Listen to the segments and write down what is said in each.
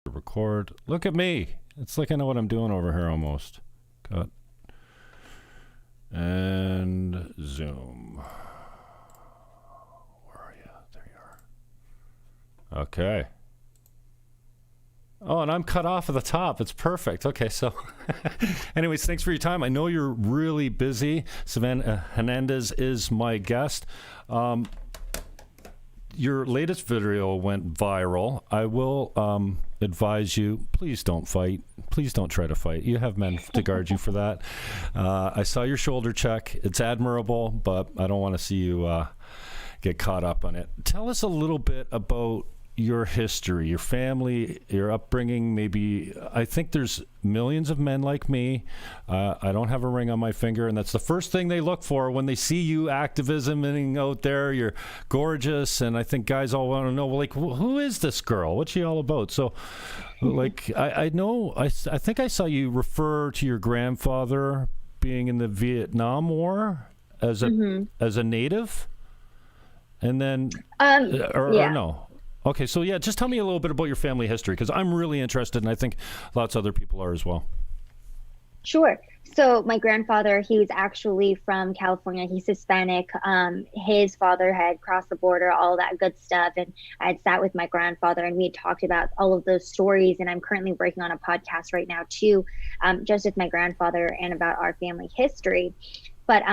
Record. Look at me. It's like I know what I'm doing over here almost. Cut. And zoom. Where are you? There you are. Okay. Oh, and I'm cut off at the top. It's perfect. Okay, so anyways, thanks for your time. I know you're really busy. Savanah Hernandez is my guest. Your latest video went viral. I will advise you, please don't fight. Please don't try to fight. You have men to guard you for that. I saw your shoulder check. It's admirable, but I don't want to see you get caught up on it. Tell us a little bit about your history, your family, your upbringing. Maybe, I think there's millions of men like me. I don't have a ring on my finger, and that's the first thing they look for when they see you activisming out there. You're gorgeous, and I think guys all want to know, well, like, who is this girl? What's she all about? So, like, I know, I think I saw you refer to your grandfather being in the Vietnam War as a native, and then, or no. Okay, so yeah, just tell me a little bit about your family history, because I'm really interested, and I think lots of other people are as well. Sure. So my grandfather, he was actually from California. He's Hispanic. His father had crossed the border, all that good stuff. And I had sat with my grandfather, and we had talked about all of those stories. And I'm currently working on a podcast right now too, just with my grandfather and about our family history. But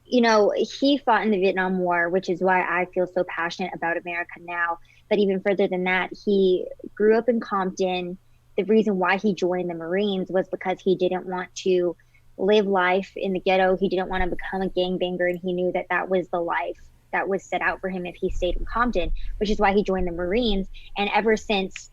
you know, he fought in the Vietnam War, which is why I feel so passionate about America now. But even further than that, he grew up in Compton. The reason why he joined the Marines was because he didn't want to live life in the ghetto. He didn't want to become a gangbanger, and he knew that that was the life that was set out for him if he stayed in Compton, which is why he joined the Marines. And ever since,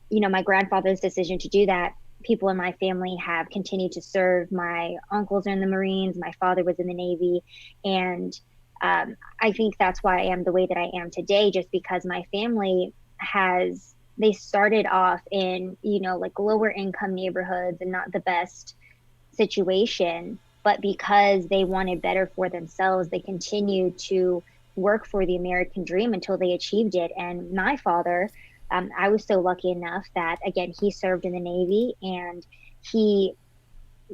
you know, my grandfather's decision to do that, people in my family have continued to serve. My uncles are in the Marines. My father was in the Navy. And I think that's why I am the way that I am today, just because my family they started off in, you know, like lower income neighborhoods and not the best situation. But because they wanted better for themselves, they continued to work for the American dream until they achieved it. And my father, I was so lucky enough that, again, he served in the Navy, and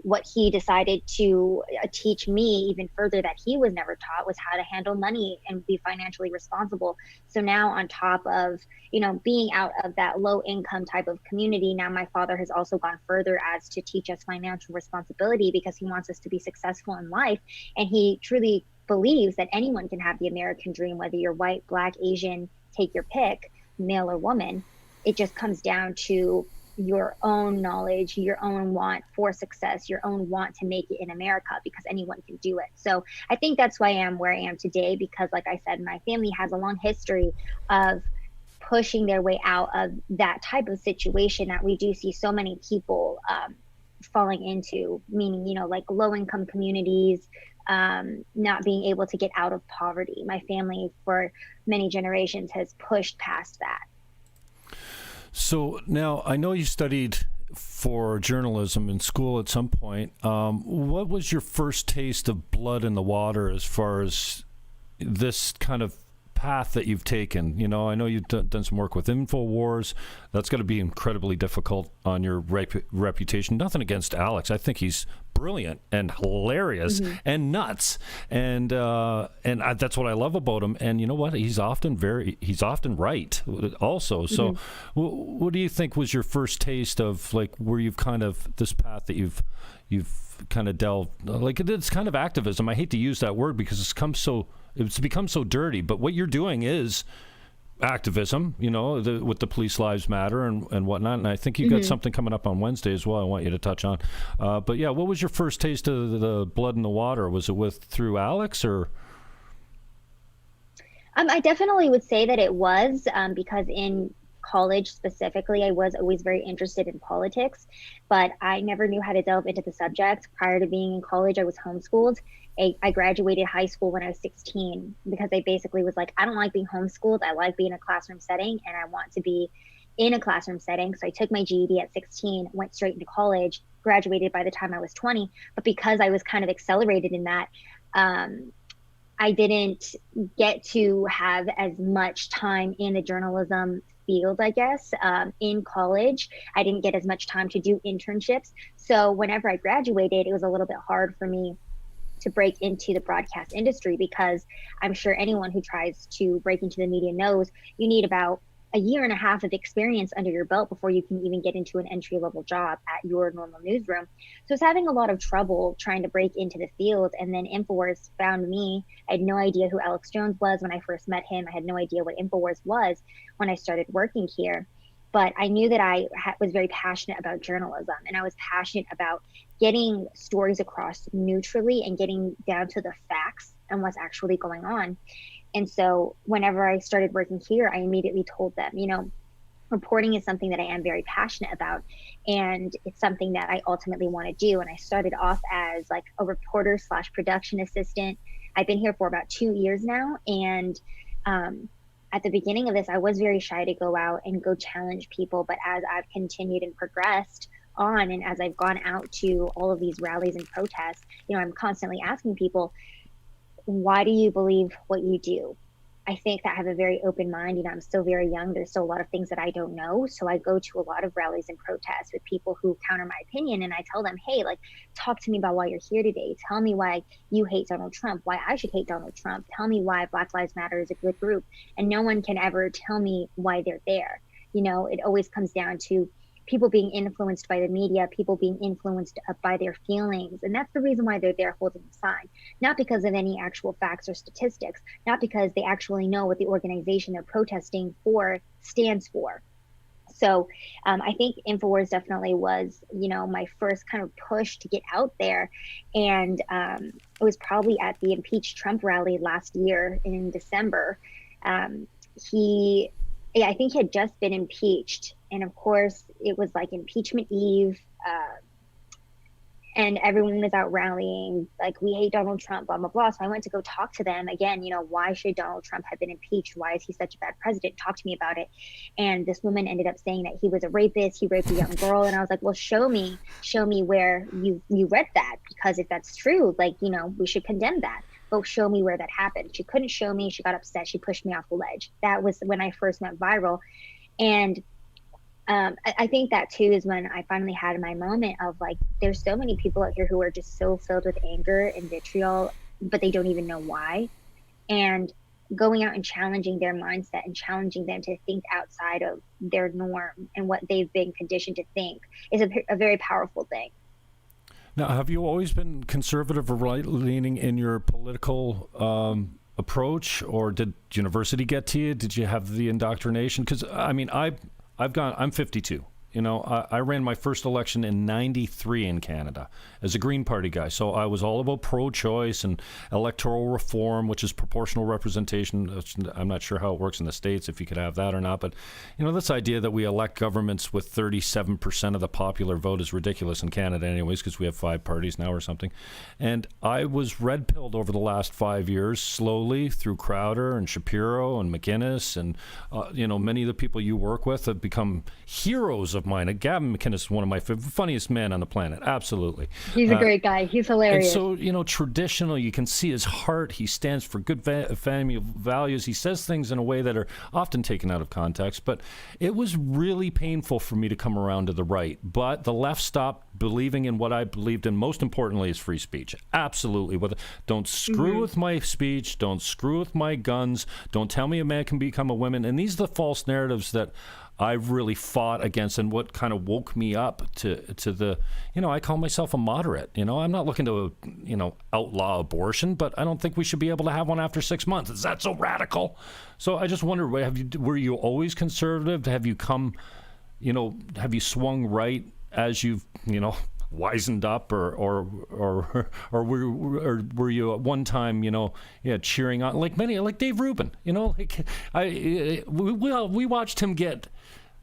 what he decided to teach me even further that he was never taught was how to handle money and be financially responsible. So now, on top of, you know, being out of that low income type of community, now my father has also gone further as to teach us financial responsibility, because he wants us to be successful in life. And he truly believes that anyone can have the American dream, whether you're white, black, Asian, take your pick, male or woman. It just comes down to your own knowledge, your own want for success, your own want to make it in America, because anyone can do it. So I think that's why I am where I am today, because like I said, my family has a long history of pushing their way out of that type of situation that we do see so many people falling into, meaning, you know, like low income communities, not being able to get out of poverty. My family for many generations has pushed past that. So now, I know you studied for journalism in school at some point. What was your first taste of blood in the water as far as this kind of path that you've taken? You know, I know you've done some work with Infowars. That's going to be incredibly difficult on your reputation. Nothing against Alex. I think he's brilliant and hilarious and nuts, and that's what I love about him. And you know what? He's often right also. So what do you think was your first taste of, like, where you've kind of this path that you've kind of delved, like, it's kind of activism. I hate to use that word because it's become so dirty, but what you're doing is activism, you know, with the Police Lives Matter and whatnot. And I think you've got something coming up on Wednesday as well I want you to touch on. But yeah, what was your first taste of the blood in the water? Was it through Alex, or? I definitely would say that it was, because in college specifically, I was always very interested in politics, but I never knew how to delve into the subject. Prior to being in college, I was homeschooled. I graduated high school when I was 16 because I basically was like, I don't like being homeschooled. I like being in a classroom setting, and I want to be in a classroom setting. So I took my GED at 16, went straight into college, graduated by the time I was 20. But because I was kind of accelerated in that, I didn't get to have as much time in the journalism field, I guess. In college, I didn't get as much time to do internships. So whenever I graduated, it was a little bit hard for me to break into the broadcast industry, because I'm sure anyone who tries to break into the media knows you need about a year and a half of experience under your belt before you can even get into an entry level job at your normal newsroom. So I was having a lot of trouble trying to break into the field. And then Infowars found me. I had no idea who Alex Jones was when I first met him. I had no idea what Infowars was when I started working here. But I knew that I was very passionate about journalism, and I was passionate about getting stories across neutrally and getting down to the facts and what's actually going on. And so whenever I started working here, I immediately told them, reporting is something that I am very passionate about, and it's something that I ultimately want to do. And I started off as like a reporter / production assistant. I've been here for about 2 years now. And at the beginning of this, I was very shy to go out and go challenge people. But as I've continued and progressed on, and as I've gone out to all of these rallies and protests, I'm constantly asking people, why do you believe what you do? I think that I have a very open mind. I'm still very young. There's still a lot of things that I don't know. So I go to a lot of rallies and protests with people who counter my opinion. And I tell them, hey, talk to me about why you're here today. Tell me why you hate Donald Trump, why I should hate Donald Trump. Tell me why Black Lives Matter is a good group. And no one can ever tell me why they're there. It always comes down to people being influenced by the media, people being influenced by their feelings. And that's the reason why they're there holding the sign, not because of any actual facts or statistics, not because they actually know what the organization they're protesting for stands for. So I think Infowars definitely was, my first kind of push to get out there. And it was probably at the Impeach Trump rally last year in December. I think he had just been impeached. And of course, it was like impeachment eve. And everyone was out rallying, like, we hate Donald Trump, blah, blah, blah. So I went to go talk to them again, why should Donald Trump have been impeached? Why is he such a bad president? Talk to me about it. And this woman ended up saying that he was a rapist. He raped a young girl. And I was like, well, show me where you read that. Because if that's true, we should condemn that. But show me where that happened. She couldn't show me. She got upset. She pushed me off the ledge. That was when I first went viral. And I think that too is when I finally had my moment of there's so many people out here who are just so filled with anger and vitriol, but they don't even know why. And going out and challenging their mindset and challenging them to think outside of their norm and what they've been conditioned to think is a very powerful thing. Now, have you always been conservative or right-leaning in your political approach, or did university get to you? Did you have the indoctrination? Because, I'm 52. I ran my first election in '93 in Canada as a Green Party guy. So I was all about pro-choice and electoral reform, which is proportional representation. I'm not sure how it works in the States, if you could have that or not. But, this idea that we elect governments with 37% of the popular vote is ridiculous in Canada anyways, because we have 5 parties now or something. And I was red-pilled over the last 5 years, slowly, through Crowder and Shapiro and McInnes. And, many of the people you work with have become heroes of mine. Gavin McInnes is one of my funniest men on the planet. Absolutely. He's a great guy. He's hilarious. And so, traditional, you can see his heart. He stands for good family values. He says things in a way that are often taken out of context. But it was really painful for me to come around to the right. But the left stopped believing in what I believed in. Most importantly is free speech. Absolutely. Don't screw with my speech. Don't screw with my guns. Don't tell me a man can become a woman. And these are the false narratives that I've really fought against, and what kind of woke me up to the, I call myself a moderate. I'm not looking to, outlaw abortion, but I don't think we should be able to have one after 6 months. Is that so radical? So I just wondered, were you always conservative? Have you come, have you swung right as you've, wisened up, or were you at one time, cheering on like Dave Rubin, we watched him get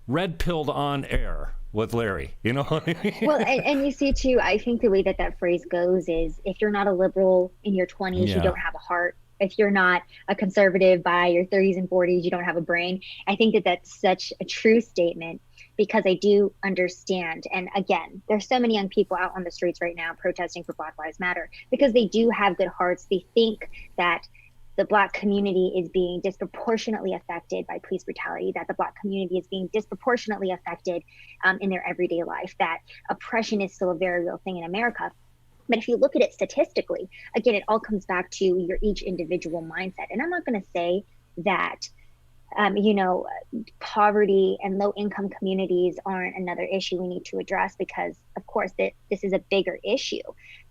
red-pilled on air with Larry, Well, and you see too, I think the way that phrase goes is, if you're not a liberal in your 20s, you don't have a heart. If you're not a conservative by your 30s and 40s, you don't have a brain. I think that that's such a true statement, because I do understand. And again, there's so many young people out on the streets right now protesting for Black Lives Matter because they do have good hearts. They think that the Black community is being disproportionately affected by police brutality, that the Black community is being disproportionately affected in their everyday life, that oppression is still a very real thing in America. But if you look at it statistically, again, it all comes back to your each individual mindset. And I'm not going to say that poverty and low income communities aren't another issue we need to address, because of course this is a bigger issue.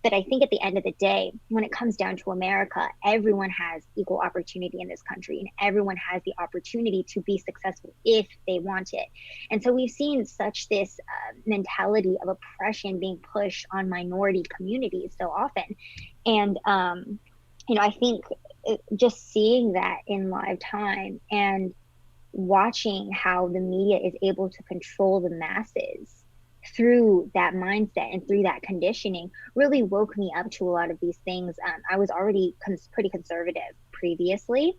But I think at the end of the day, when it comes down to America, everyone has equal opportunity in this country, and everyone has the opportunity to be successful if they want it. And so we've seen such this mentality of oppression being pushed on minority communities so often. And, I think just seeing that in live time and watching how the media is able to control the masses through that mindset and through that conditioning really woke me up to a lot of these things. I was already pretty conservative previously,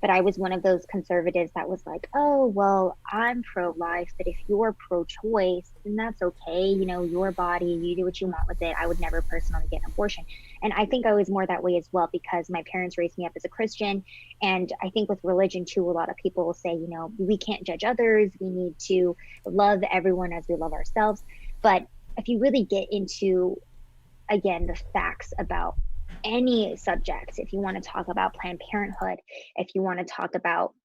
but I was one of those conservatives that was like, oh, well, I'm pro-life, but if you're pro-choice, then that's okay. Your body, you do what you want with it. I would never personally get an abortion. And I think I was more that way as well, because my parents raised me up as a Christian. And I think with religion too, a lot of people will say, we can't judge others. We need to love everyone as we love ourselves. But if you really get into, again, the facts about any subjects, if you want to talk about Planned Parenthood, if you want to talk about,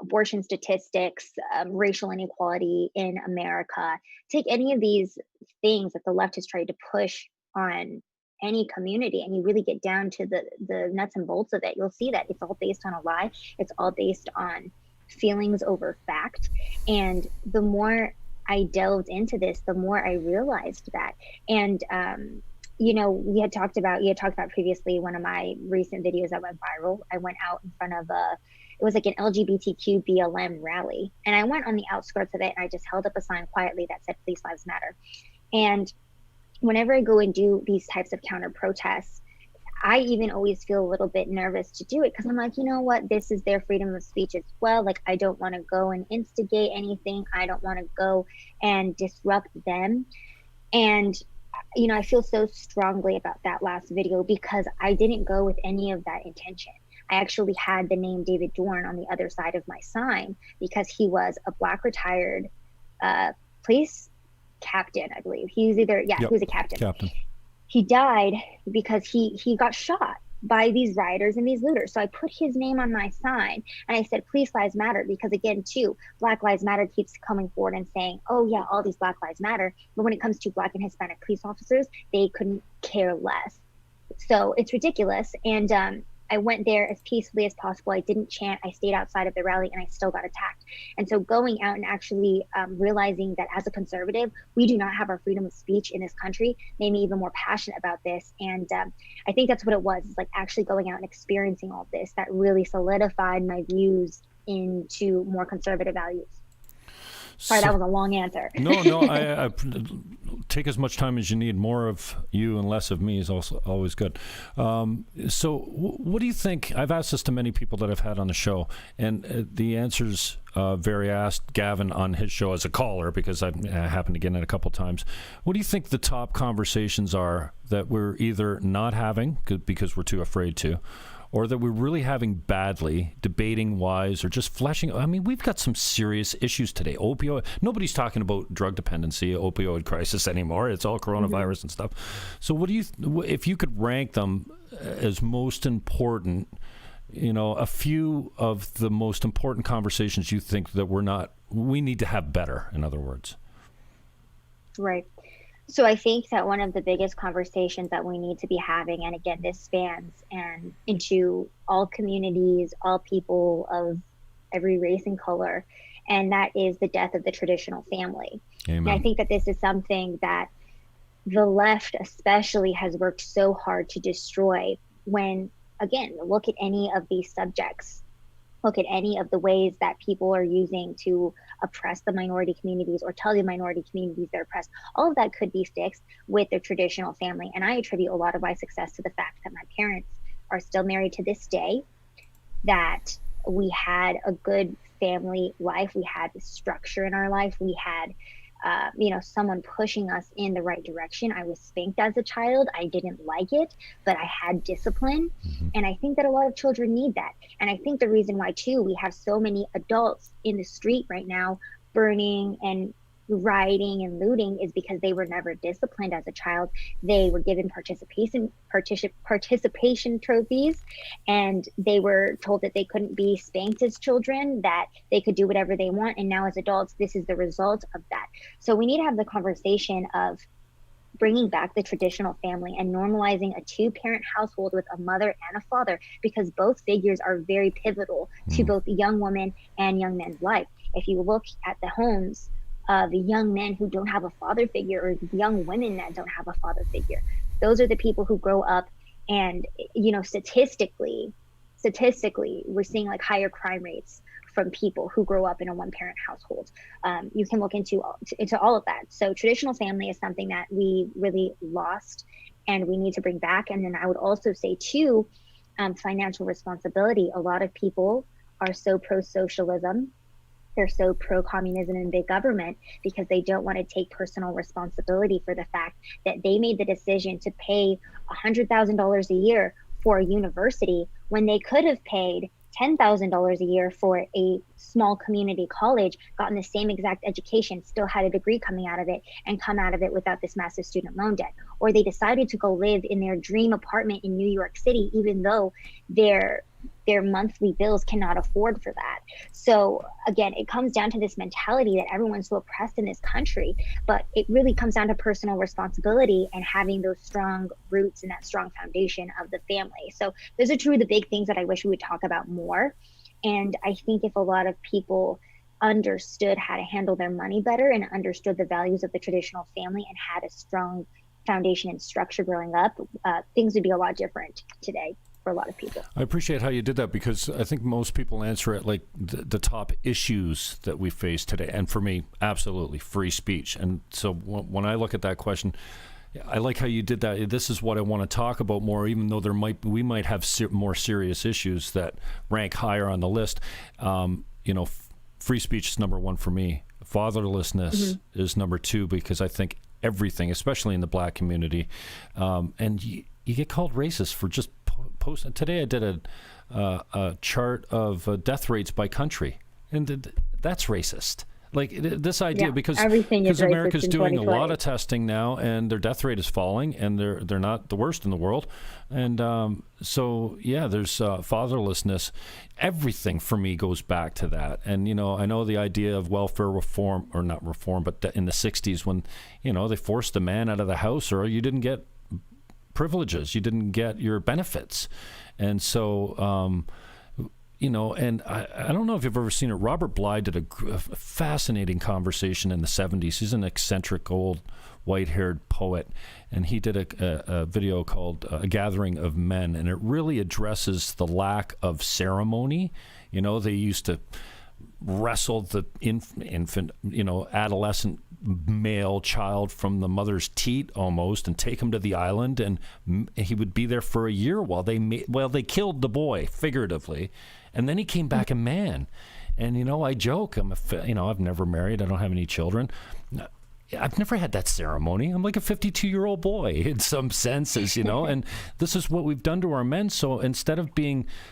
abortion statistics, racial inequality in America, take any of these things that the left has tried to push on any community, and you really get down to the nuts and bolts of it, you'll see that it's all based on a lie. It's all based on feelings over fact. And the more I delved into this, the more I realized that. And you had talked about previously, one of my recent videos that went viral. I went out in front of it was like an LGBTQ BLM rally. And I went on the outskirts of it, and I just held up a sign quietly that said, "Please Lives Matter." And whenever I go and do these types of counter protests, I even always feel a little bit nervous to do it, because I'm like, you know what, this is their freedom of speech as well. Like, I don't want to go and instigate anything. I don't want to go and disrupt them. And I feel so strongly about that last video, because I didn't go with any of that intention. I actually had the name David Dorn on the other side of my sign, because he was a Black retired police captain, I believe. He was he was a captain. He died because he got shot by these rioters and these looters. So I put his name on my sign, and I said, "Please Lives Matter," because again, too, Black Lives Matter keeps coming forward and saying, oh yeah, all these Black lives matter. But when it comes to Black and Hispanic police officers, they couldn't care less. So it's ridiculous. And I went there as peacefully as possible. I didn't chant. I stayed outside of the rally, and I still got attacked. And so going out and actually realizing that as a conservative, we do not have our freedom of speech in this country made me even more passionate about this. And I think that's what it was. It's like actually going out and experiencing all this that really solidified my views into more conservative values. Sorry, that was a long answer. No, I take as much time as you need. More of you and less of me is also always good. So what do you think? I've asked this to many people that I've had on the show, and the answers vary. I asked Gavin on his show as a caller, because I happened to get in it a couple times. What do you think the top conversations are that we're either not having because we're too afraid to, or that we're really having badly, debating wise, or just fleshing? I mean, we've got some serious issues today. Opioid. Nobody's talking about drug dependency, opioid crisis anymore. It's all coronavirus and stuff. So what do you, if you could rank them as most important, a few of the most important conversations you think that we need to have better, in other words? Right. So I think that one of the biggest conversations that we need to be having, and again, this spans into all communities, all people of every race and color, and that is the death of the traditional family. Amen. And I think that this is something that the left especially has worked so hard to destroy. When, again, look at any of these subjects. Look at any of the ways that people are using to oppress the minority communities or tell the minority communities they're oppressed. All of that could be fixed with the traditional family. And I attribute a lot of my success to the fact that my parents are still married to this day, that we had a good family life. We had structure in our life. We had someone pushing us in the right direction. I was spanked as a child. I didn't like it, but I had discipline. Mm-hmm. And I think that a lot of children need that. And I think the reason why, too, we have so many adults in the street right now burning and rioting and looting is because they were never disciplined as a child. They were given participation trophies, and they were told that they couldn't be spanked as children, that they could do whatever they want. And now as adults, this is the result of that. So we need to have the conversation of bringing back the traditional family and normalizing a 2-parent household with a mother and a father, because both figures are very pivotal to both young women and young men's life. If you look at the homes of young men who don't have a father figure, or young women that don't have a father figure, those are the people who grow up, and statistically we're seeing like higher crime rates from people who grow up in a 1-parent household. You can look into all of that. So traditional family is something that we really lost and we need to bring back. And then I would also say too, financial responsibility. A lot of people are so pro-socialism, they're so pro-communism and big government because they don't want to take personal responsibility for the fact that they made the decision to pay $100,000 a year for a university when they could have paid $10,000 a year for a small community college, gotten the same exact education, still had a degree coming out of it, and come out of it without this massive student loan debt. Or they decided to go live in their dream apartment in New York City, even though their monthly bills cannot afford for that. So again, it comes down to this mentality that everyone's so oppressed in this country, but it really comes down to personal responsibility and having those strong roots and that strong foundation of the family. So those are two of the big things that I wish we would talk about more. And I think if a lot of people understood how to handle their money better and understood the values of the traditional family and had a strong foundation and structure growing up, things would be a lot different today for a lot of people. I appreciate how you did that, because I think most people answer it like the top issues that we face today. And for me, absolutely free speech. And so when I look at that question, I like how you did that. This is what I want to talk about more, even though we might have more serious issues that rank higher on the list. Free speech is number one for me. Fatherlessness is number two, because I think everything, especially in the Black community, and you get called racist for just posting. Today I did a chart of death rates by country, and that's racist. Like this idea, because America's doing a lot of testing now, and their death rate is falling, and they're not the worst in the world, and there's fatherlessness. Everything for me goes back to that. And I know the idea of welfare reform, or not reform, but in the 60s when they forced the man out of the house, or you didn't get privileges, you didn't get your benefits, and so. And I don't know if you've ever seen it. Robert Bly did a fascinating conversation in the 70s. He's an eccentric old white-haired poet, and he did a video called A Gathering of Men, and it really addresses the lack of ceremony. They used to wrestle the infant, adolescent male child from the mother's teat almost, and take him to the island, and he would be there for a year while they killed the boy, figuratively. And then he came back a man. And, I joke, I've never married. I don't have any children. I've never had that ceremony. I'm like a 52-year-old boy in some senses, and this is what we've done to our men. So instead of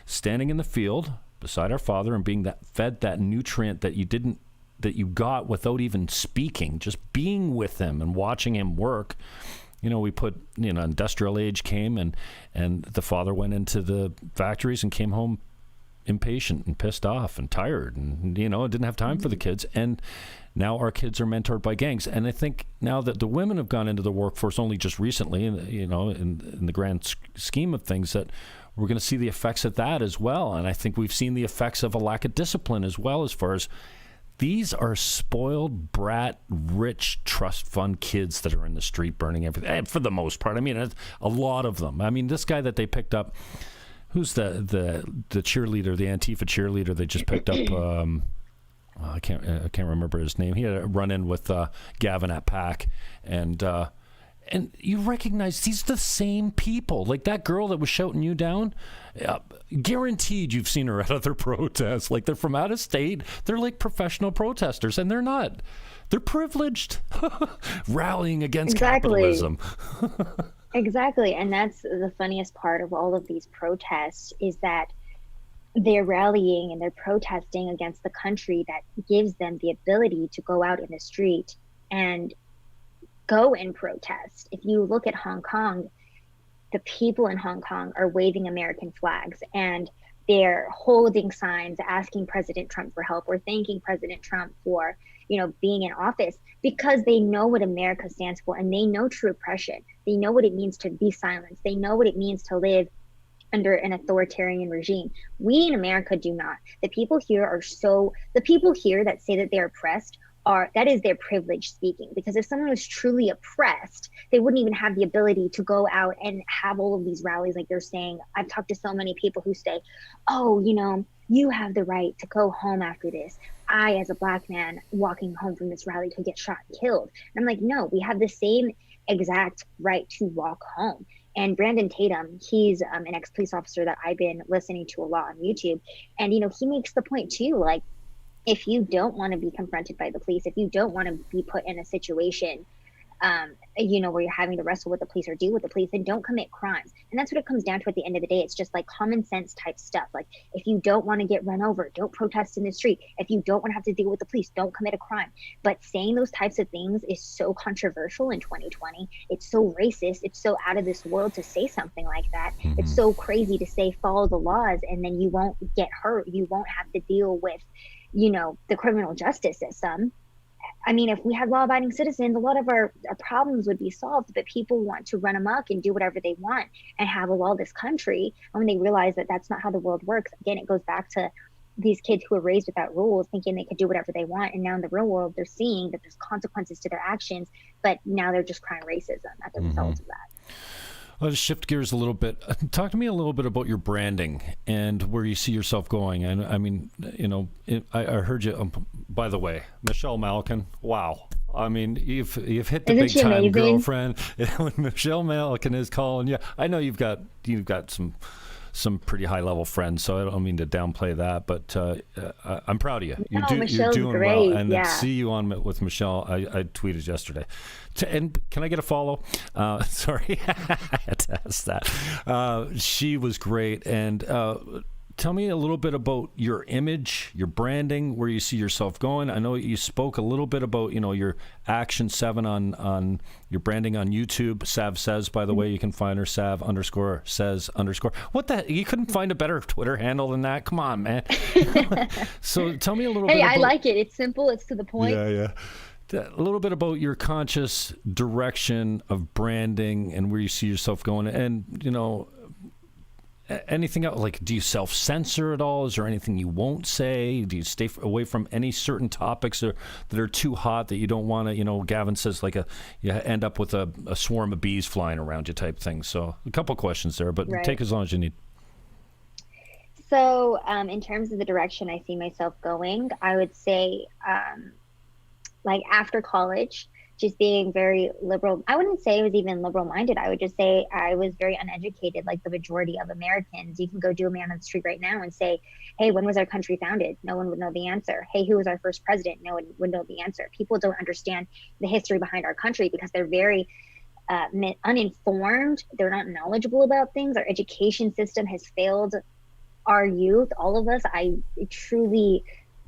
standing in the field beside our father and being fed that nutrient that you got without even speaking, just being with him and watching him work, we put, industrial age came, and the father went into the factories and came home impatient and pissed off and tired, and didn't have time for the kids. And now our kids are mentored by gangs. And I think now that the women have gone into the workforce only just recently, in the grand scheme of things, that we're going to see the effects of that as well. And I think we've seen the effects of a lack of discipline as well, as far as these are spoiled, brat, rich trust fund kids that are in the street burning everything. And for the most part, a lot of them. This guy that they picked up, who's the cheerleader, the Antifa cheerleader they just picked up? I can't remember his name. He had a run-in with Gavin at PAC, and And you recognize these are the same people. Like that girl that was shouting you down, guaranteed you've seen her at other protests. Like they're from out of state. They're like professional protesters, and they're not. They're privileged, rallying against capitalism. Exactly. And that's the funniest part of all of these protests is that they're rallying and they're protesting against the country that gives them the ability to go out in the street and go and protest. If you look at Hong Kong, the people in Hong Kong are waving American flags and they're holding signs asking President Trump for help or thanking President Trump for, being in office, because they know what America stands for and they know true oppression. They know what it means to be silenced. They know what it means to live under an authoritarian regime. We in America do not. The people here that say that they're oppressed that is their privilege speaking, because if someone was truly oppressed, they wouldn't even have the ability to go out and have all of these rallies like they're saying. I've talked to so many people who say, oh, you have the right to go home after this. I, as a Black man walking home from this rally, could get shot and killed. And I'm like, no, we have the same exact right to walk home. And Brandon Tatum, he's an ex-police officer that I've been listening to a lot on YouTube. And, he makes the point too, like, if you don't want to be confronted by the police, if you don't want to be put in a situation, where you're having to wrestle with the police or deal with the police, then don't commit crimes. And that's what it comes down to at the end of the day. It's just like common sense type stuff. Like if you don't want to get run over, don't protest in the street. If you don't want to have to deal with the police, don't commit a crime. But saying those types of things is so controversial in 2020. It's so racist. It's so out of this world to say something like that. Mm-hmm. It's so crazy to say follow the laws and then you won't get hurt. You won't have to deal with the criminal justice system. I mean, if we had law-abiding citizens, a lot of our problems would be solved, but people want to run amok and do whatever they want and have a lawless country. And when they realize that that's not how the world works, again, it goes back to these kids who were raised without rules, thinking they could do whatever they want. And now in the real world, they're seeing that there's consequences to their actions, but now they're just crying racism as a result of that. I'll just shift gears a little bit. Talk to me a little bit about your branding and where you see yourself going. And I mean, I heard you. By the way, Michelle Malkin. Wow. I mean, you've hit the big time, girlfriend. When Michelle Malkin is calling you, I know you've got some pretty high level friends, so I don't mean to downplay that, but I'm proud of you. You're doing great. Well, and yeah. See you on with Michelle. I tweeted yesterday. And can I get a follow? Sorry, I had to ask that. She was great. And tell me a little bit about your image, your branding, where you see yourself going. I know you spoke a little bit about, your Action 7 on your branding on YouTube. Sav Says, by the way, you can find her, Sav_says_. What the? You couldn't find a better Twitter handle than that? Come on, man. So tell me a little bit about... Hey, I like it. It's simple. It's to the point. Yeah. A little bit about your conscious direction of branding and where you see yourself going. And, anything else? Like, do you self-censor at all? Is there anything you won't say? Do you stay away from any certain topics that are too hot that you don't want to, Gavin says you end up with a swarm of bees flying around you type thing. So a couple questions there, but Take as long as you need. So in terms of the direction I see myself going, I would say after college, just being very liberal. I wouldn't say I was even liberal-minded. I would just say I was very uneducated, like the majority of Americans. You can go do a man on the street right now and say, hey, when was our country founded? No one would know the answer. Hey, who was our first president? No one would know the answer. People don't understand the history behind our country because they're very uninformed. They're not knowledgeable about things. Our education system has failed our youth, all of us. I truly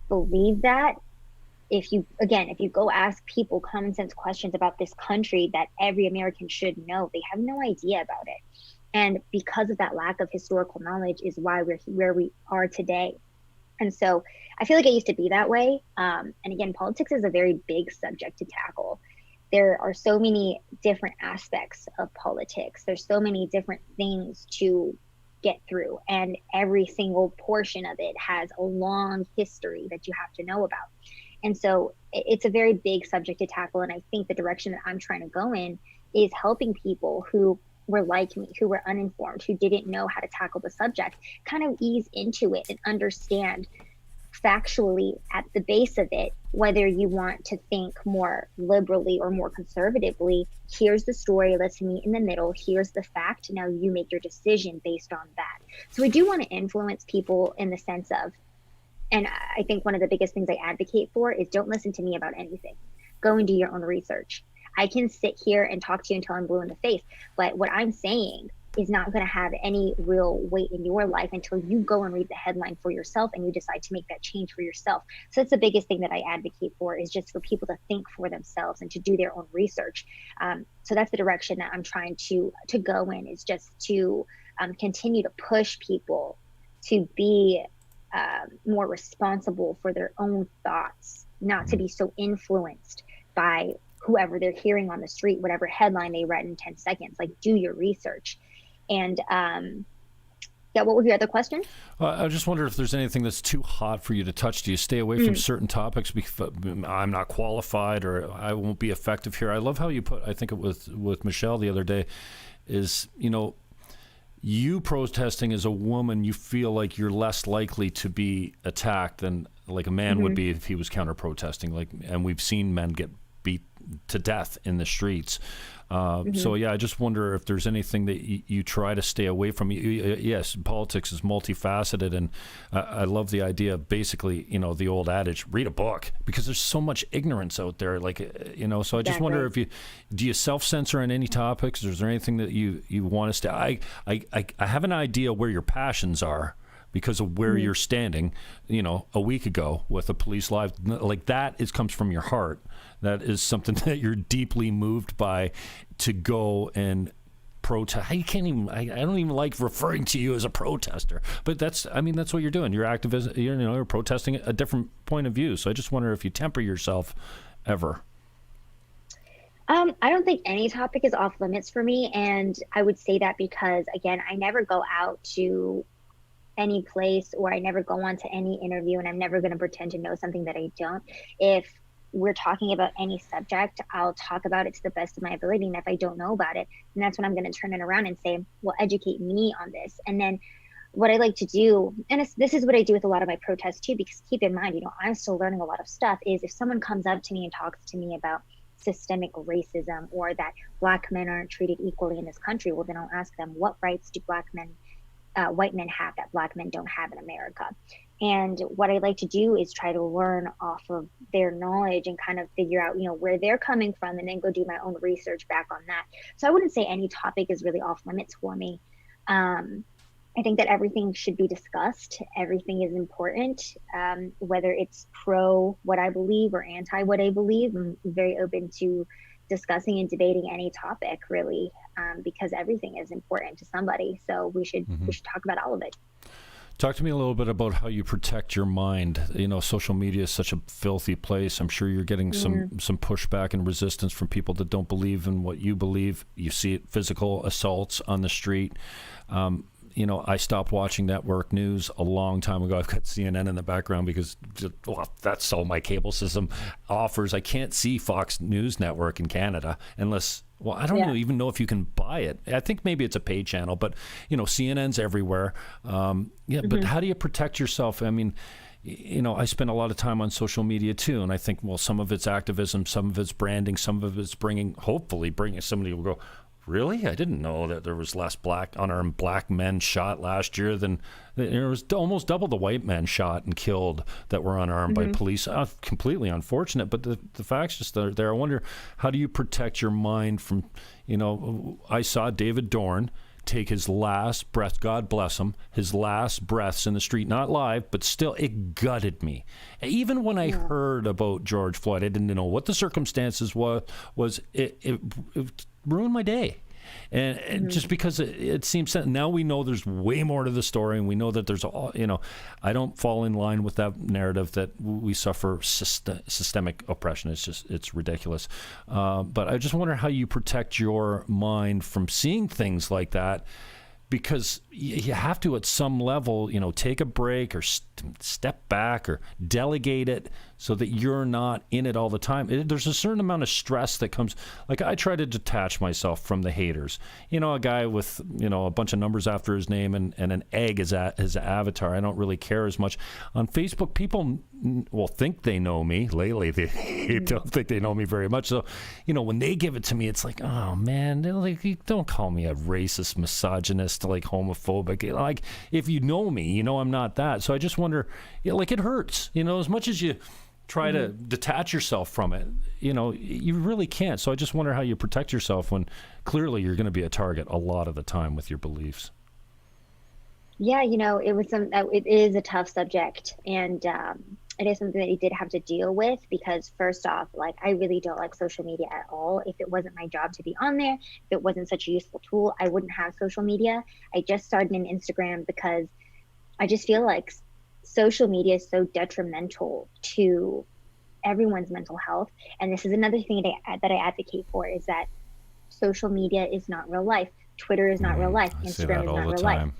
believe that. If you go ask people common sense questions about this country that every American should know, they have no idea about it. And because of that lack of historical knowledge is why we're where we are today. And so I feel like I used to be that way. And again, politics is a very big subject to tackle. There are so many different aspects of politics. There's so many different things to get through. And every single portion of it has a long history that you have to know about. And so it's a very big subject to tackle. And I think the direction that I'm trying to go in is helping people who were like me, who were uninformed, who didn't know how to tackle the subject, kind of ease into it and understand factually at the base of it, whether you want to think more liberally or more conservatively, here's the story, let's meet in the middle, here's the fact, now you make your decision based on that. So we do want to influence people in the sense of, and I think one of the biggest things I advocate for is don't listen to me about anything. Go and do your own research. I can sit here and talk to you until I'm blue in the face, but what I'm saying is not going to have any real weight in your life until you go and read the headline for yourself and you decide to make that change for yourself. So that's the biggest thing that I advocate for, is just for people to think for themselves and to do their own research. So that's the direction that I'm trying to go in, is just to continue to push people to be more responsible for their own thoughts, not to be so influenced by whoever they're hearing on the street, whatever headline they read in 10 seconds. Like, do your research. And yeah, what was your other question? I just wonder if there's anything that's too hot for you to touch. Do you stay away from certain topics because I'm not qualified or I won't be effective here? I love how you put, I think it was with Michelle the other day, is, you know, you protesting as a woman, you feel like you're less likely to be attacked than like a man would be if he was counter protesting. Like, and we've seen men get beat to death in the streets. So yeah, I just wonder if there's anything that you try to stay away from. Yes, politics is multifaceted, and I love the idea of basically, you know, the old adage, read a book, because there's so much ignorance out there. Like, you know, so I just wonder if do you self-censor on any topics? Or is there anything that you want us to? I have an idea where your passions are, because of where you're standing, you know, a week ago with a police live, like that comes from your heart. That is something that you're deeply moved by, to go and protest. I don't even like referring to you as a protester, but that's what you're doing. You're activist, you're protesting a different point of view. So I just wonder if you temper yourself ever. I don't think any topic is off limits for me. And I would say that because, again, I never go out to any place, or I never go on to any interview, and I'm never going to pretend to know something that I don't. If we're talking about any subject, I'll talk about it to the best of my ability. And if I don't know about it, then that's when I'm going to turn it around and say, well, educate me on this. And then what I like to do, and this is what I do with a lot of my protests too, because keep in mind, I'm still learning a lot of stuff, is if someone comes up to me and talks to me about systemic racism, or that Black men aren't treated equally in this country, well, then I'll ask them, what rights do white men have that Black men don't have in America? And what I like to do is try to learn off of their knowledge and kind of figure out, where they're coming from, and then go do my own research back on that. So I wouldn't say any topic is really off limits for me. I think that everything should be discussed. Everything is important, whether it's pro what I believe or anti what I believe. I'm very open to discussing and debating any topic, really, because everything is important to somebody. So we should talk about all of it. Talk to me a little bit about how you protect your mind. Social media is such a filthy place. I'm sure you're getting some pushback and resistance from people that don't believe in what you believe. You see it, physical assaults on the street. I stopped watching network news a long time ago. I've got CNN in the background because that's all my cable system offers. I can't see Fox News Network in Canada unless, I don't even know if you can buy it. I think maybe it's a paid channel, but, CNN's everywhere. But how do you protect yourself? I mean, I spend a lot of time on social media too, and I think, some of it's activism, some of it's branding, some of it's hopefully bringing somebody will go, really? I didn't know that there was less unarmed black men shot last year than there was almost double the white men shot and killed that were unarmed by police. Completely unfortunate, but the facts just are there. I wonder, how do you protect your mind from, I saw David Dorn take his last breath, God bless him, his last breaths in the street, not live, but still, it gutted me. Even when I heard about George Floyd, I didn't know what the circumstances was. It ruined my day. And just because it seems that now we know there's way more to the story, and we know that there's I don't fall in line with that narrative that we suffer systemic oppression. It's ridiculous. But I just wonder how you protect your mind from seeing things like that because you have to, at some level, take a break or step back or delegate it so that you're not in it all the time. There's a certain amount of stress that comes. Like, I try to detach myself from the haters. A guy with, a bunch of numbers after his name and an egg as his avatar. I don't really care as much. On Facebook, people think they know me. Lately, they don't think they know me very much. So, when they give it to me, it's like, oh man, they're like, don't call me a racist, misogynist, like homophobic. Like, if you know me, I'm not that. So I just wonder, it hurts, as much as you try to detach yourself from it, you really can't. So I just wonder how you protect yourself when clearly you're going to be a target a lot of the time with your beliefs. Yeah, it is a tough subject, and it is something that you did have to deal with, because first off, like, I really don't like social media at all. If it wasn't my job to be on there, if it wasn't such a useful tool, I wouldn't have social media. I just started an Instagram because I just feel like social media is so detrimental to everyone's mental health. And this is another thing that I advocate for, is that social media is not real life. Twitter is not real life. Instagram is not real life.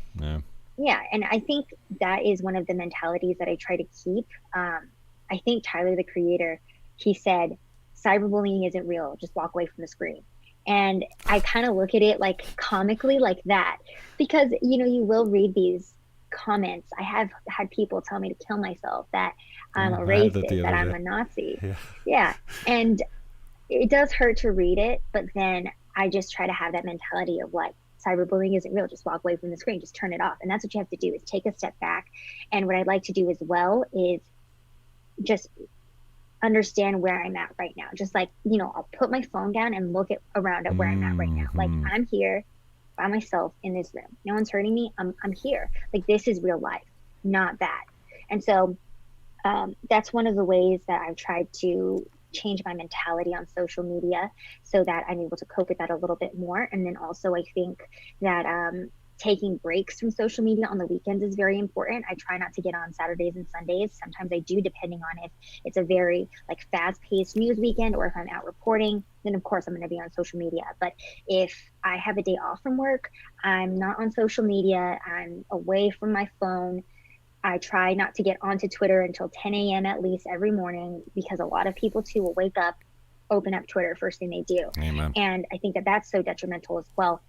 Yeah, and I think that is one of the mentalities that I try to keep. I think Tyler, the creator, he said, cyberbullying isn't real, just walk away from the screen. And I kind of look at it like comically like that, because, you will read these comments. I have had people tell me to kill myself, that I'm a racist, that I'm a Nazi. Yeah. And it does hurt to read it, but then I just try to have that mentality of like, cyberbullying isn't real, just walk away from the screen, just turn it off. And that's what you have to do, is take a step back. And what I'd like to do as well is just understand where I'm at right now. Just like, I'll put my phone down and look around at where I'm at right now. Like, I'm here by myself in this room. No one's hurting me. I'm here. Like, this is real life, not that. And so that's one of the ways that I've tried to change my mentality on social media, so that I'm able to cope with that a little bit more. And then also, I think that taking breaks from social media on the weekends is very important. I try not to get on Saturdays and Sundays. Sometimes I do, depending on if it's a very fast-paced news weekend, or if I'm out reporting, then of course I'm going to be on social media. But if I have a day off from work, I'm not on social media. I'm away from my phone. I try not to get onto Twitter until 10 a.m. at least every morning, because a lot of people too will wake up, open up Twitter first thing they do. Amen. And I think that that's so detrimental as well.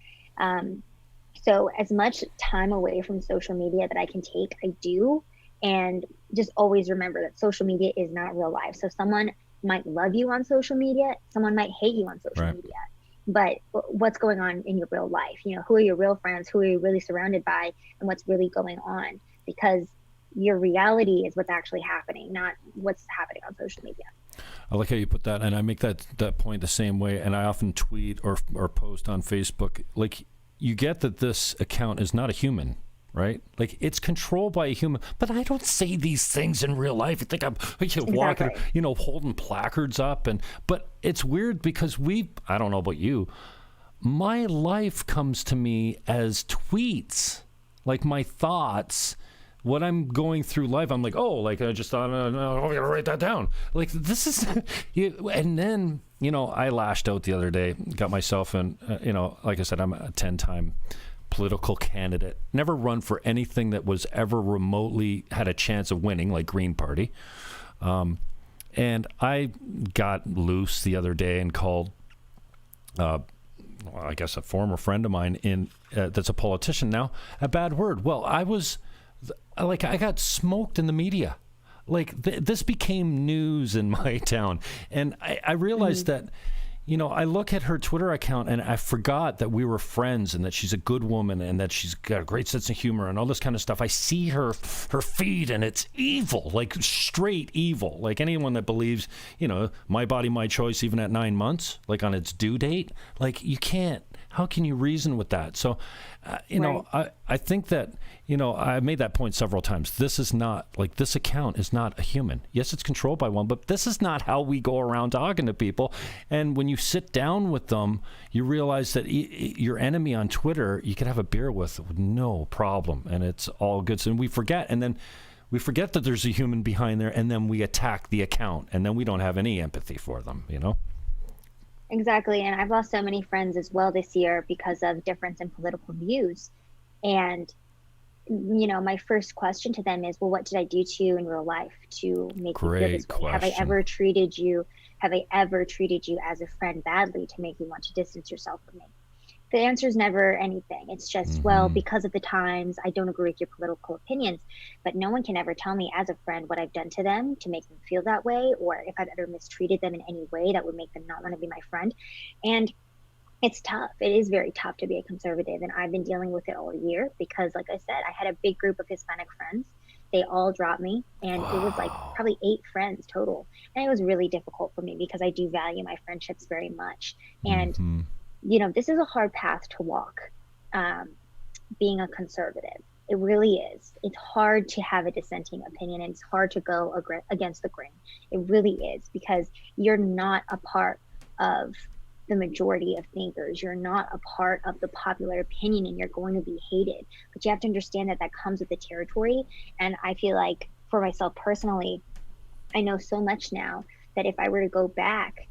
So as much time away from social media that I can take, I do. And just always remember that social media is not real life. So someone might love you on social media, someone might hate you on social media. But what's going on in your real life? Who are your real friends? Who are you really surrounded by? And what's really going on? Because your reality is what's actually happening, not what's happening on social media. I like how you put that, and I make that point the same way. And I often tweet or post on Facebook, like, you get that this account is not a human, right? Like, it's controlled by a human. But I don't say these things in real life. I think I'm walking, holding placards up, but it's weird because I don't know about you, my life comes to me as tweets, like my thoughts. What I'm going through life, I'm like, I just thought, I gotta write that down. Like, this is, and then, I lashed out the other day, got myself in, like I said, I'm a 10-time political candidate, never run for anything that was ever remotely had a chance of winning, like Green Party. And I got loose the other day and called, I guess a former friend of mine that's a politician now, a bad word. Well, I got smoked in the media. Like, this became news in my town. And I realized that, I look at her Twitter account and I forgot that we were friends and that she's a good woman and that she's got a great sense of humor and all this kind of stuff. I see her feed and it's evil, like straight evil. Like, anyone that believes, my body, my choice, even at 9 months, like on its due date, like, you can't. How can you reason with that? So, I think that, I made that point several times. This account is not a human. Yes, it's controlled by one, but this is not how we go around talking to people. And when you sit down with them, you realize that your enemy on Twitter, you could have a beer with no problem, and it's all good. So we forget, and then we forget that there's a human behind there, and then we attack the account, and then we don't have any empathy for them, Exactly. And I've lost so many friends as well this year because of difference in political views. And, you know, my first question to them is, well, what did I do to you in real life to make you feel this way? Have I ever treated you as a friend badly to make you want to distance yourself from me? The answer is never anything. It's just, well, because of the times, I don't agree with your political opinions, but no one can ever tell me as a friend what I've done to them to make them feel that way, or if I've ever mistreated them in any way that would make them not want to be my friend. And it's tough. It is very tough to be a conservative. And I've been dealing with it all year because, like I said, I had a big group of Hispanic friends. They all dropped me, and it was like probably 8 friends total. And it was really difficult for me because I do value my friendships very much. And you know, this is a hard path to walk, being a conservative. It really is. It's hard to have a dissenting opinion, and it's hard to go against the grain. It really is, because you're not a part of the majority of thinkers. You're not a part of the popular opinion, and you're going to be hated. But you have to understand that that comes with the territory. And I feel like for myself personally, I know so much now that if I were to go back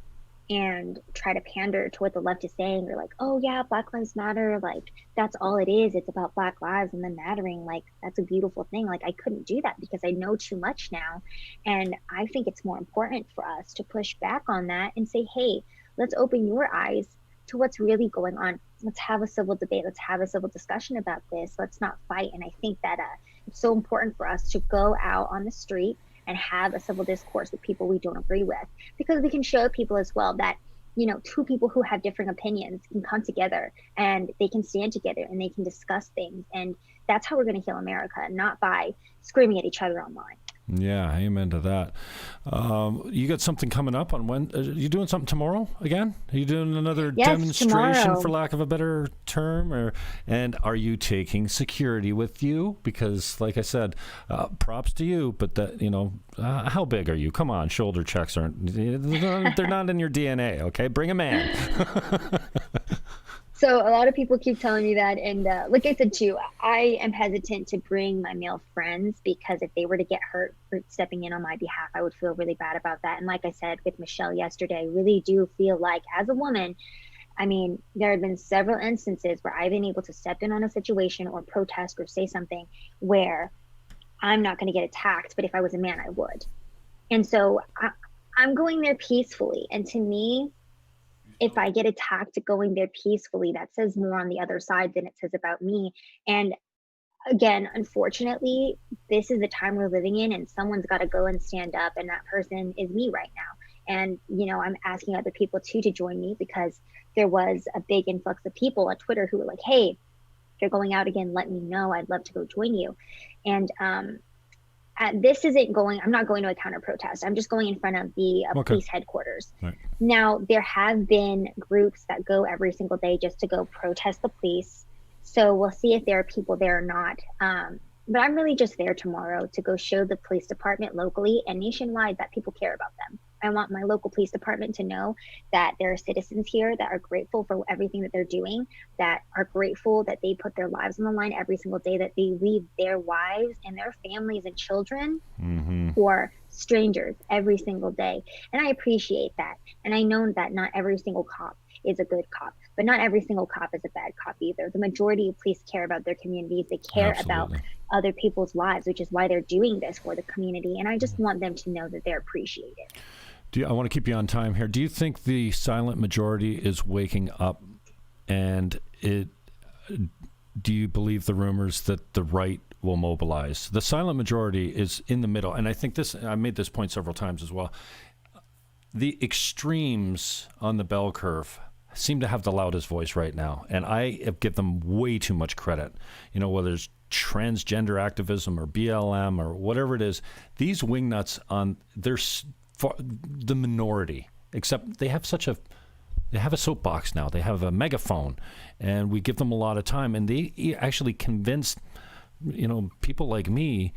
and try to pander to what the left is saying, or like, oh yeah, Black Lives Matter, like that's all it is, it's about Black lives and them mattering, like that's a beautiful thing. Like I couldn't do that because I know too much now. And I think it's more important for us to push back on that and say, hey, let's open your eyes to what's really going on. Let's have a civil debate. Let's have a civil discussion about this. Let's not fight. And I think that it's so important for us to go out on the street and have a civil discourse with people we don't agree with, because we can show people as well that, you know, 2 people who have different opinions can come together and they can stand together and they can discuss things. And that's how we're going to heal America, not by screaming at each other online. Yeah, amen to that. You got something coming up on when? Are you doing something tomorrow again? Are you doing another demonstration, tomorrow, for lack of a better term? And are you taking security with you? Because, like I said, props to you, but that, you know, how big are you? Come on, shoulder checks they're not in your DNA. Okay, bring a man. So a lot of people keep telling me that. And like I said, too, I am hesitant to bring my male friends, because if they were to get hurt for stepping in on my behalf, I would feel really bad about that. And like I said with Michelle yesterday, I really do feel like as a woman, I mean, there have been several instances where I've been able to step in on a situation or protest or say something where I'm not going to get attacked, but if I was a man, I would. And so I'm going there peacefully. And to me, if I get attacked going there peacefully, that says more on the other side than it says about me. And again, unfortunately, this is the time we're living in, and someone's got to go and stand up, and that person is me right now. And, you know, I'm asking other people too to join me, because there was a big influx of people on Twitter who were like, hey, if you're going out again, let me know. I'd love to go join you. And this isn't going, I'm not going to a counter protest. I'm just going in front of the police headquarters. Right. Now, there have been groups that go every single day just to go protest the police. So we'll see if there are people there or not. But I'm really just there tomorrow to go show the police department locally and nationwide that people care about them. I want my local police department to know that there are citizens here that are grateful for everything that they're doing, that are grateful that they put their lives on the line every single day, that they leave their wives and their families and children for strangers every single day. And I appreciate that. And I know that not every single cop is a good cop, but not every single cop is a bad cop either. The majority of police care about their communities. They care about other people's lives, which is why they're doing this for the community. And I just want them to know that they're appreciated. I want to keep you on time here. Do you think the silent majority is waking up, and do you believe the rumors that the right will mobilize? The silent majority is in the middle, and I think I made this point several times as well. The extremes on the bell curve seem to have the loudest voice right now, and I give them way too much credit. You know, whether it's transgender activism or BLM or whatever it is, these wingnuts they're the minority, except they have a soapbox now. They have a megaphone, and we give them a lot of time, and they actually convince, you know, people like me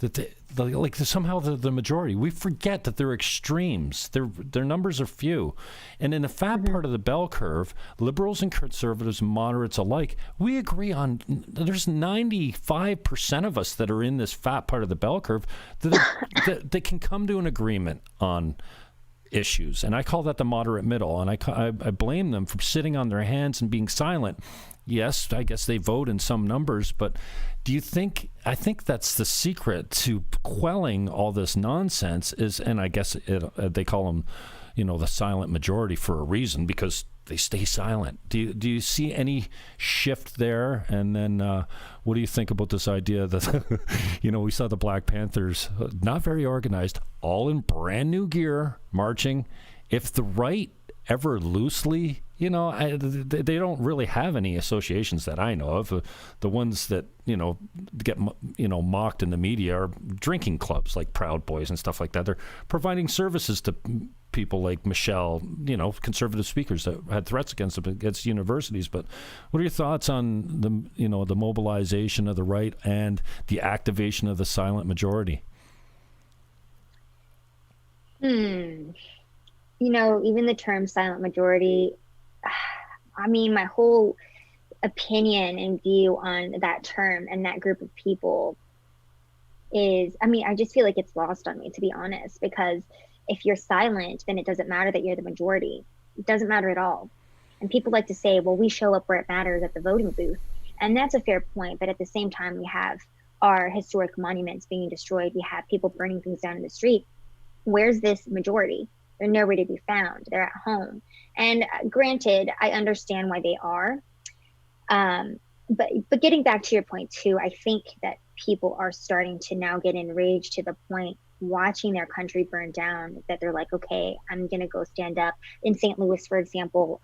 that somehow they're the majority. We forget that they're extremes. Their numbers are few. And in the fat part of the bell curve, liberals and conservatives and moderates alike, we agree on, there's 95% of us that are in this fat part of the bell curve that can come to an agreement on issues, and I call that the moderate middle, and I blame them for sitting on their hands and being silent. Yes, I guess they vote in some numbers, but do you think, I think that's the secret to quelling all this nonsense is, and I guess they call them, the silent majority for a reason, because they stay silent. Do you see any shift there? And then what do you think about this idea that, we saw the Black Panthers, not very organized, all in brand new gear, marching. If the right ever loosely, they don't really have any associations that I know of. The ones that, get, mocked in the media are drinking clubs like Proud Boys and stuff like that. They're providing services to people like Michelle, conservative speakers that had threats against universities. But what are your thoughts on the mobilization of the right and the activation of the silent majority? Even the term silent majority, my whole opinion and view on that term and that group of people is, I just feel like it's lost on me, to be honest, because if you're silent, then it doesn't matter that you're the majority. It doesn't matter at all. And people like to say, well, we show up where it matters at the voting booth. And that's a fair point. But at the same time, we have our historic monuments being destroyed. We have people burning things down in the street. Where's this majority? They're nowhere to be found. They're at home. And granted, I understand why they are. But getting back to your point too, I think that people are starting to now get enraged to the point watching their country burn down that they're like, okay, I'm going to go stand up. In St. Louis, for example,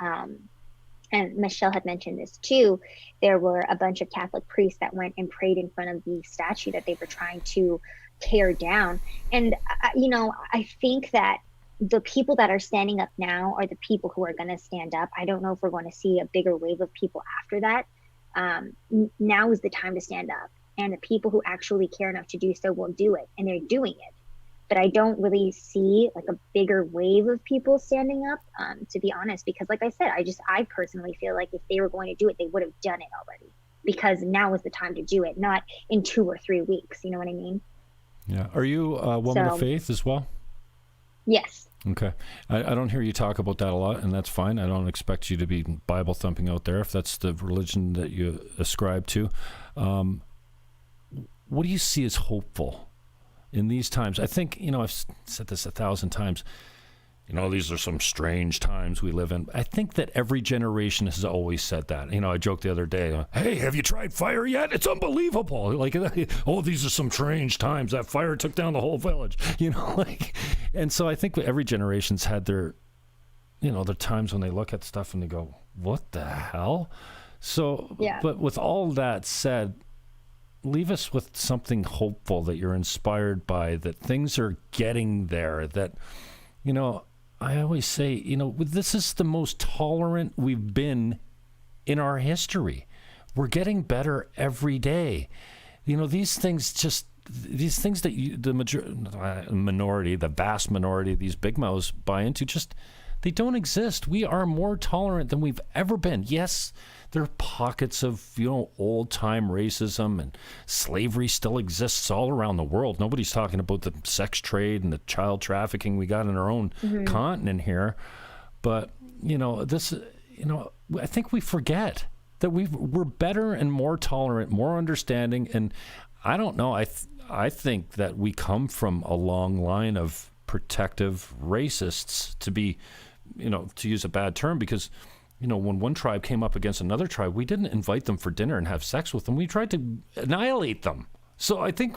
and Michelle had mentioned this too, there were a bunch of Catholic priests that went and prayed in front of the statue that they were trying to tear down. And, I think that the people that are standing up now are the people who are going to stand up. I don't know if we're going to see a bigger wave of people after that. Now is the time to stand up. And the people who actually care enough to do so will do it. And they're doing it. But I don't really see like a bigger wave of people standing up, to be honest, because like I said, I personally feel like if they were going to do it, they would have done it already, because now is the time to do it, not in 2 or 3 weeks. You know what I mean? Yeah. Are you a woman of faith as well? Yes. Okay. I don't hear you talk about that a lot, and that's fine. I don't expect you to be Bible thumping out there if that's the religion that you ascribe to. What do you see as hopeful in these times? I think, I've said this 1,000 times, these are some strange times we live in. I think that every generation has always said that. I joked the other day, hey, have you tried fire yet? It's unbelievable. Like, oh, these are some strange times. That fire took down the whole village, and so I think every generation's had their times when they look at stuff and they go, what the hell? So, yeah. But with all that said, leave us with something hopeful that you're inspired by, that things are getting there, that, I always say, this is the most tolerant we've been in our history. We're getting better every day. These things that the vast minority of these big mouths buy into, they don't exist. We are more tolerant than we've ever been. Yes, there are pockets of, old-time racism, and slavery still exists all around the world. Nobody's talking about the sex trade and the child trafficking we got in our own continent here. But, I think we forget that we're better and more tolerant, more understanding. And I don't know, I think that we come from a long line of protective racists, to be, to use a bad term, because when one tribe came up against another tribe, we didn't invite them for dinner and have sex with them. We tried to annihilate them. So I think,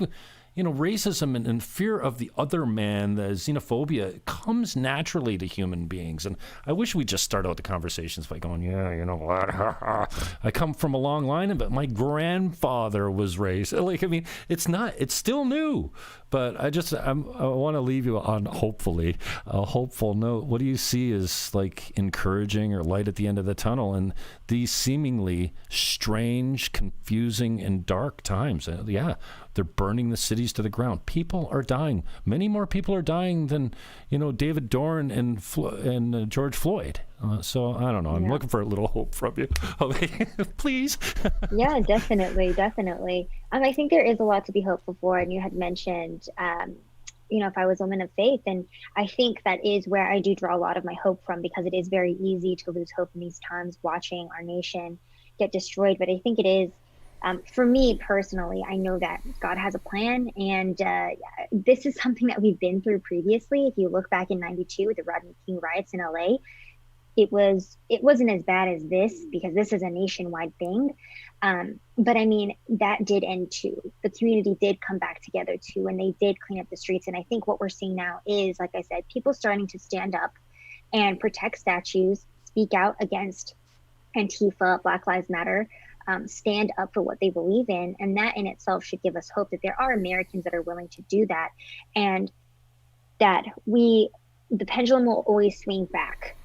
racism and fear of the other man, the xenophobia, comes naturally to human beings. And I wish we just start out the conversations by going, yeah, you know what? I come from a long line of it. My grandfather was racist. It's still new. But I want to leave you on, hopefully, a hopeful note. What do you see as like encouraging or light at the end of the tunnel in these seemingly strange, confusing, and dark times? Yeah, they're burning the cities to the ground. People are dying. Many more people are dying than, David Dorn and George Floyd. So I don't know. I'm looking for a little hope from you. Please. Yeah, definitely. I think there is a lot to be hopeful for. And you had mentioned, if I was a woman of faith. And I think that is where I do draw a lot of my hope from, because it is very easy to lose hope in these times, watching our nation get destroyed. But I think it is, for me personally, I know that God has a plan, and this is something that we've been through previously. If you look back in '92 with the Rodney King riots in LA, it wasn't as bad as this, because this is a nationwide thing. But I mean, that did end too. The community did come back together too, and they did clean up the streets. And I think what we're seeing now is, like I said, people starting to stand up and protect statues, speak out against Antifa, Black Lives Matter, stand up for what they believe in. And that in itself should give us hope that there are Americans that are willing to do that, and that the pendulum will always swing back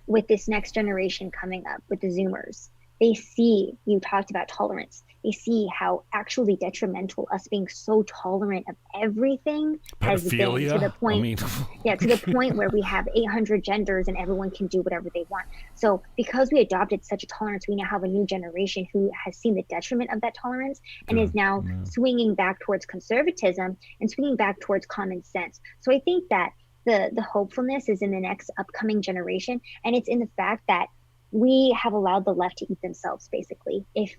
with this next generation coming up, with the Zoomers. They see, you talked about tolerance, they see how actually detrimental us being so tolerant of everything has been, to the point, to the point where we have 800 genders and everyone can do whatever they want. So because we adopted such a tolerance, we now have a new generation who has seen the detriment of that tolerance and is now swinging back towards conservatism and swinging back towards common sense. So I think that the hopefulness is in the next upcoming generation, and it's in the fact that we have allowed the left to eat themselves, basically. If,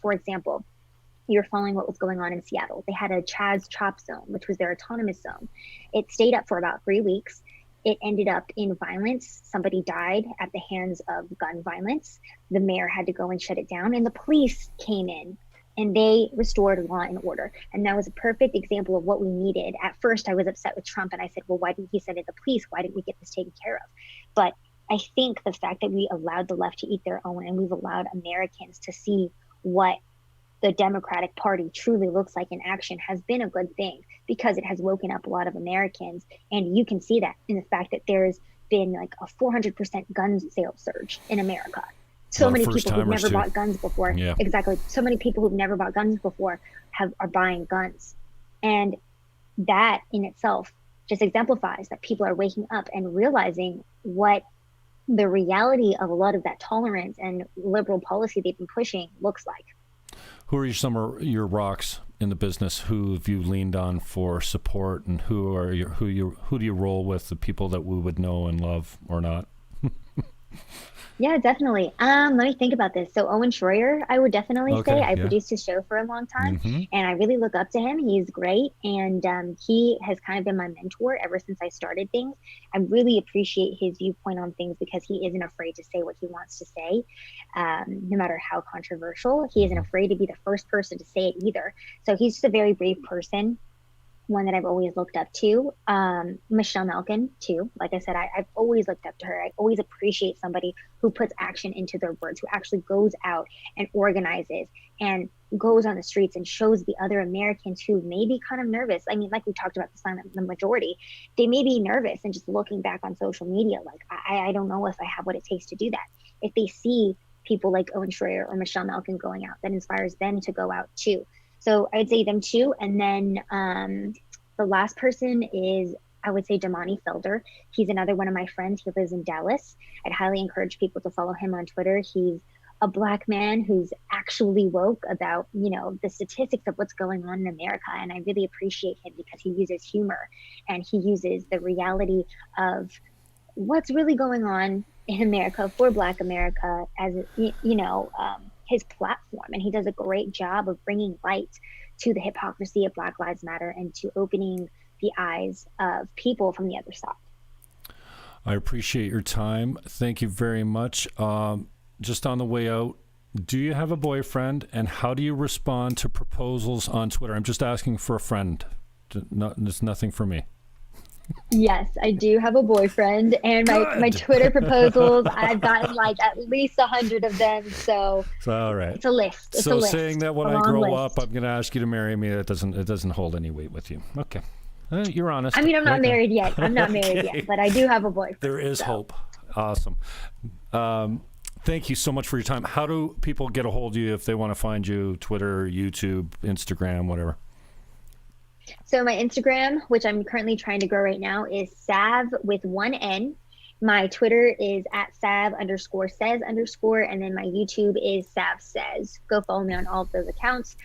for example, you're following what was going on in Seattle, they had a Chaz Chop zone, which was their autonomous zone. It stayed up for about 3 weeks. It ended up in violence. Somebody died at the hands of gun violence. The mayor had to go and shut it down, and the police came in and they restored law and order. And that was a perfect example of what we needed. At first, I was upset with Trump, and I said, well, why didn't he send in the police? Why didn't we get this taken care of? But I think the fact that we allowed the left to eat their own, and we've allowed Americans to see what the Democratic Party truly looks like in action, has been a good thing, because it has woken up a lot of Americans. And you can see that in the fact that there's been like a 400% gun sales surge in America. So many people who've never bought guns before. Yeah. Exactly. So many people who've never bought guns before are buying guns. And that in itself just exemplifies that people are waking up and realizing what the reality of a lot of that tolerance and liberal policy they've been pushing looks like. Who are some of your rocks in the business? Who have you leaned on for support, and who do you roll with, the people that we would know and love or not? Yeah, definitely. Let me think about this. So Owen Schroyer, I would definitely say. I produced his show for a long time, and I really look up to him. He's great, and he has kind of been my mentor ever since I started things. I really appreciate his viewpoint on things, because he isn't afraid to say what he wants to say, no matter how controversial. He isn't afraid to be the first person to say it either. So he's just a very brave person, one that I've always looked up to. Michelle Malkin too. Like I said, I've always looked up to her. I always appreciate somebody who puts action into their words, who actually goes out and organizes and goes on the streets and shows the other Americans who may be kind of nervous. I mean, like we talked about the majority, they may be nervous and just looking back on social media, like, I don't know if I have what it takes to do that. If they see people like Owen Schroyer or Michelle Malkin going out, that inspires them to go out too. So I'd say them two. And then the last person is, I would say, Damani Felder. He's another one of my friends. He lives in Dallas. I'd highly encourage people to follow him on Twitter. He's a Black man who's actually woke about, the statistics of what's going on in America. And I really appreciate him, because he uses humor and he uses the reality of what's really going on in America for Black America as, his platform. And he does a great job of bringing light to the hypocrisy of Black Lives Matter and to opening the eyes of people from the other side. I appreciate your time. Thank you very much. Just on the way out, do you have a boyfriend, and how do you respond to proposals on Twitter? I'm just asking for a friend. It's nothing for me. Yes, I do have a boyfriend, and my Twitter proposals, I've gotten like at least 100 of them. So all right, it's a list. So saying that when I grow up, I'm going to ask you to marry me, it doesn't hold any weight with you. Okay, you're honest. I mean, I'm not married yet. I'm not married yet, but I do have a boyfriend. There is hope. Awesome. Thank you so much for your time. How do people get a hold of you if they want to find you? Twitter, YouTube, Instagram, whatever. So my Instagram, which I'm currently trying to grow right now, is Sav with one N. My Twitter is @Sav_says_, and then my YouTube is Sav Says. Go follow me on all of those accounts.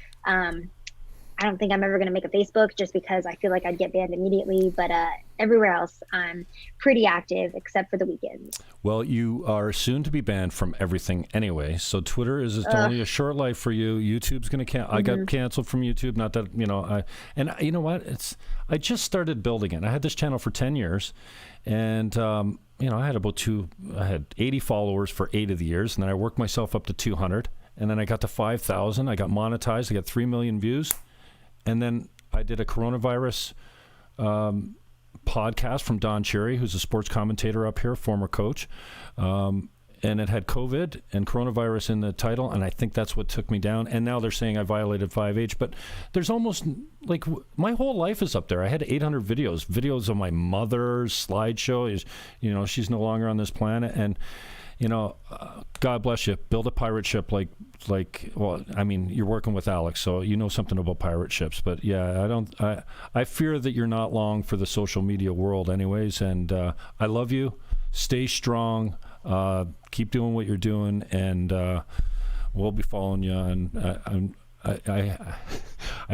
I don't think I'm ever going to make a Facebook just because I feel like I'd get banned immediately. But everywhere else, I'm pretty active except for the weekends. Well, you are soon to be banned from everything anyway. So Twitter is only a short life for you. YouTube's going to I got canceled from YouTube. Not that, you know, you know what? I just started building it. I had this channel for 10 years and, you know, I had 80 followers for 8 of the years, and then I worked myself up to 200, and then I got to 5,000. I got monetized. I got 3 million views. And then I did a coronavirus podcast from Don Cherry, who's a sports commentator up here, former coach. And it had COVID and coronavirus in the title, and I think that's what took me down. And now they're saying I violated 5H, but there's almost, like, my whole life is up there. I had 800 videos of my mother's slideshow. You know, she's no longer on this planet, and you know, God bless you. Build a pirate ship well, I mean, you're working with Alex, so you know something about pirate ships. But yeah, I fear that you're not long for the social media world anyways. And I love you. Stay strong. Keep doing what you're doing, and we'll be following you. And I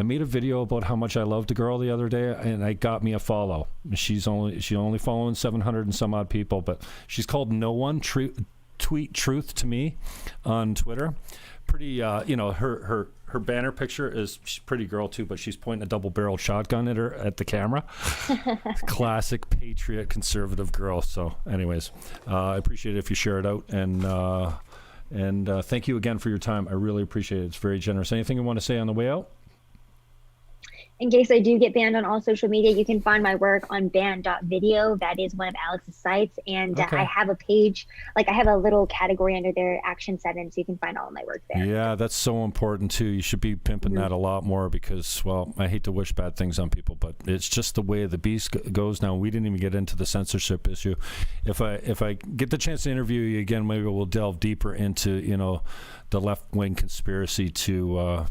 made a video about how much I loved a girl the other day, and it got me a follow. She's only following 700 and some odd people, but she's called No One. Tweet truth to me on Twitter. Pretty, you know, her banner picture is, she's a pretty girl too, but she's pointing a double-barreled shotgun at the camera. Classic patriot conservative girl. So anyways, I appreciate it if you share it out, and thank you again for your time. I really appreciate it. It's very generous. Anything you want to say on the way out? In case I do get banned on all social media, you can find my work on banned.video. That is one of Alex's sites. And I have a page, like I have a little category under there, Action 7, so you can find all of my work there. Yeah, that's so important too. You should be pimping that a lot more because, well, I hate to wish bad things on people, but it's just the way the beast goes now. We didn't even get into the censorship issue. If I get the chance to interview you again, maybe we'll delve deeper into, you know, the left-wing conspiracy to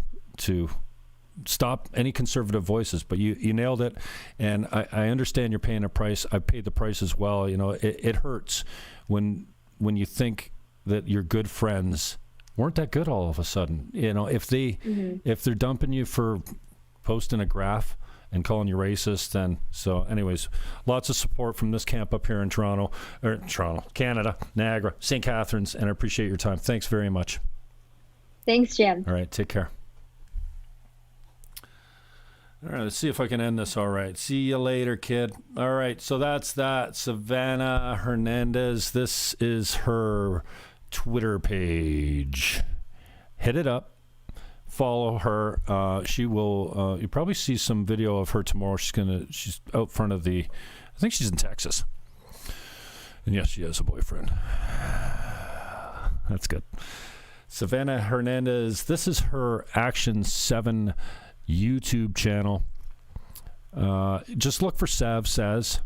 stop any conservative voices. But you nailed it, and I understand you're paying a price. I've paid the price as well. You know, it hurts when you think that your good friends weren't that good all of a sudden. You know, if they're dumping you for posting a graph and calling you racist, then so anyways, lots of support from this camp up here in Toronto, Canada, Niagara, St. Catharines, and I appreciate your time. Thanks very much. Thanks, Jim. All right, take care. All right, let's see if I can end this all right. See you later, kid. All right, so that's that. Savanah Hernandez. This is her Twitter page. Hit it up. Follow her. She will, you probably see some video of her tomorrow. She's out front of I think she's in Texas. And yes, she has a boyfriend. That's good. Savanah Hernandez. This is her Action 7 YouTube channel. Just look for Sav Says,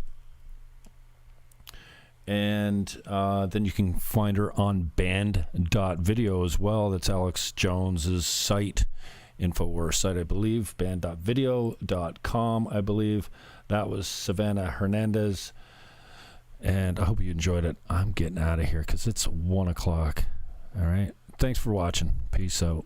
and then you can find her on band.video as well. That's Alex Jones's site, Infowars site, I believe. band.video.com, I believe. That was Savanah Hernandez, and I hope you enjoyed it. I'm getting out of here because it's 1 o'clock. All right, thanks for watching. Peace out.